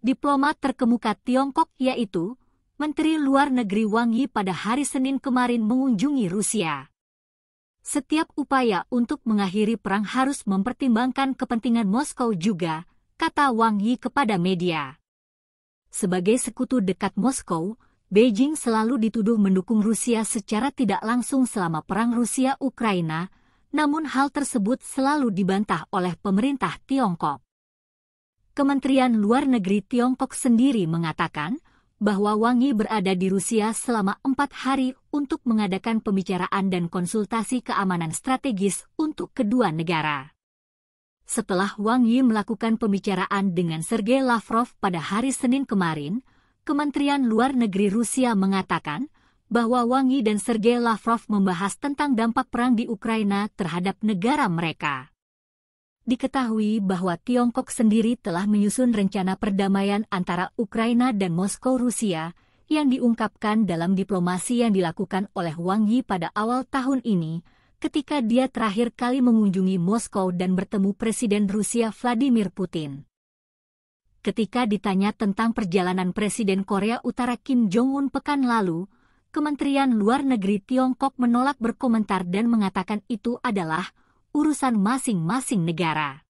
Diplomat terkemuka Tiongkok yaitu Menteri Luar Negeri Wang Yi pada hari Senin kemarin mengunjungi Rusia. Setiap upaya untuk mengakhiri perang harus mempertimbangkan kepentingan Moskow juga, kata Wang Yi kepada media. Sebagai sekutu dekat Moskow, Beijing selalu dituduh mendukung Rusia secara tidak langsung selama perang Rusia-Ukraina, namun hal tersebut selalu dibantah oleh pemerintah Tiongkok. Kementerian Luar Negeri Tiongkok sendiri mengatakan bahwa Wang Yi berada di Rusia selama 4 hari untuk mengadakan pembicaraan dan konsultasi keamanan strategis untuk kedua negara. Setelah Wang Yi melakukan pembicaraan dengan Sergei Lavrov pada hari Senin kemarin, Kementerian Luar Negeri Rusia mengatakan bahwa Wang Yi dan Sergei Lavrov membahas tentang dampak perang di Ukraina terhadap negara mereka. Diketahui bahwa Tiongkok sendiri telah menyusun rencana perdamaian antara Ukraina dan Moskow Rusia yang diungkapkan dalam diplomasi yang dilakukan oleh Wang Yi pada awal tahun ini ketika dia terakhir kali mengunjungi Moskow dan bertemu Presiden Rusia Vladimir Putin. Ketika ditanya tentang perjalanan Presiden Korea Utara Kim Jong-un pekan lalu, Kementerian Luar Negeri Tiongkok menolak berkomentar dan mengatakan itu adalah urusan masing-masing negara.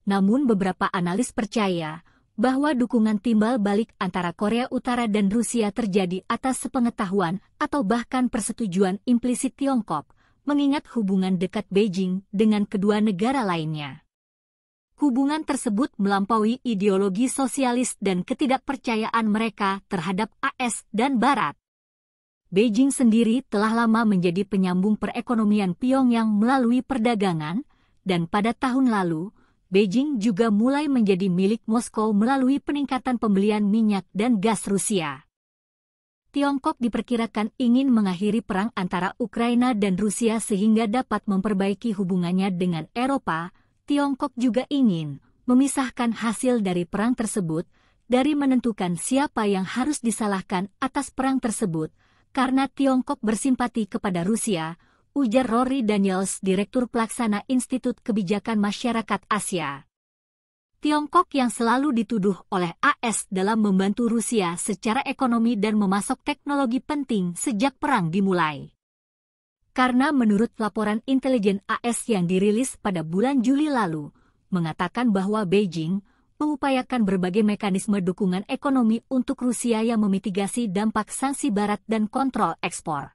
Namun beberapa analis percaya bahwa dukungan timbal balik antara Korea Utara dan Rusia terjadi atas sepengetahuan atau bahkan persetujuan implisit Tiongkok, mengingat hubungan dekat Beijing dengan kedua negara lainnya. Hubungan tersebut melampaui ideologi sosialis dan ketidakpercayaan mereka terhadap AS dan Barat. Beijing sendiri telah lama menjadi penyambung perekonomian Pyongyang melalui perdagangan, dan pada tahun lalu, Beijing juga mulai menjadi milik Moskow melalui peningkatan pembelian minyak dan gas Rusia. Tiongkok diperkirakan ingin mengakhiri perang antara Ukraina dan Rusia sehingga dapat memperbaiki hubungannya dengan Eropa. Tiongkok juga ingin memisahkan hasil dari perang tersebut dari menentukan siapa yang harus disalahkan atas perang tersebut, karena Tiongkok bersimpati kepada Rusia, ujar Rory Daniels, Direktur Pelaksana Institut Kebijakan Masyarakat Asia. Tiongkok yang selalu dituduh oleh AS dalam membantu Rusia secara ekonomi dan memasok teknologi penting sejak perang dimulai. Karena menurut laporan intelijen AS yang dirilis pada bulan Juli lalu, mengatakan bahwa Beijing mengupayakan berbagai mekanisme dukungan ekonomi untuk Rusia yang memitigasi dampak sanksi Barat dan kontrol ekspor.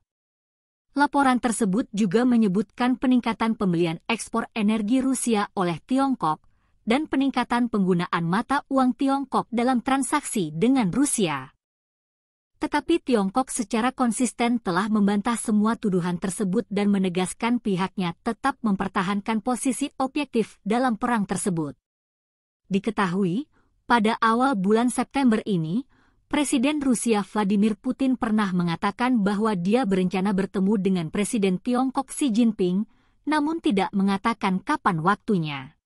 Laporan tersebut juga menyebutkan peningkatan pembelian ekspor energi Rusia oleh Tiongkok dan peningkatan penggunaan mata uang Tiongkok dalam transaksi dengan Rusia. Tetapi Tiongkok secara konsisten telah membantah semua tuduhan tersebut dan menegaskan pihaknya tetap mempertahankan posisi objektif dalam perang tersebut. Diketahui, pada awal bulan September ini, Presiden Rusia Vladimir Putin pernah mengatakan bahwa dia berencana bertemu dengan Presiden Tiongkok Xi Jinping, namun tidak mengatakan kapan waktunya.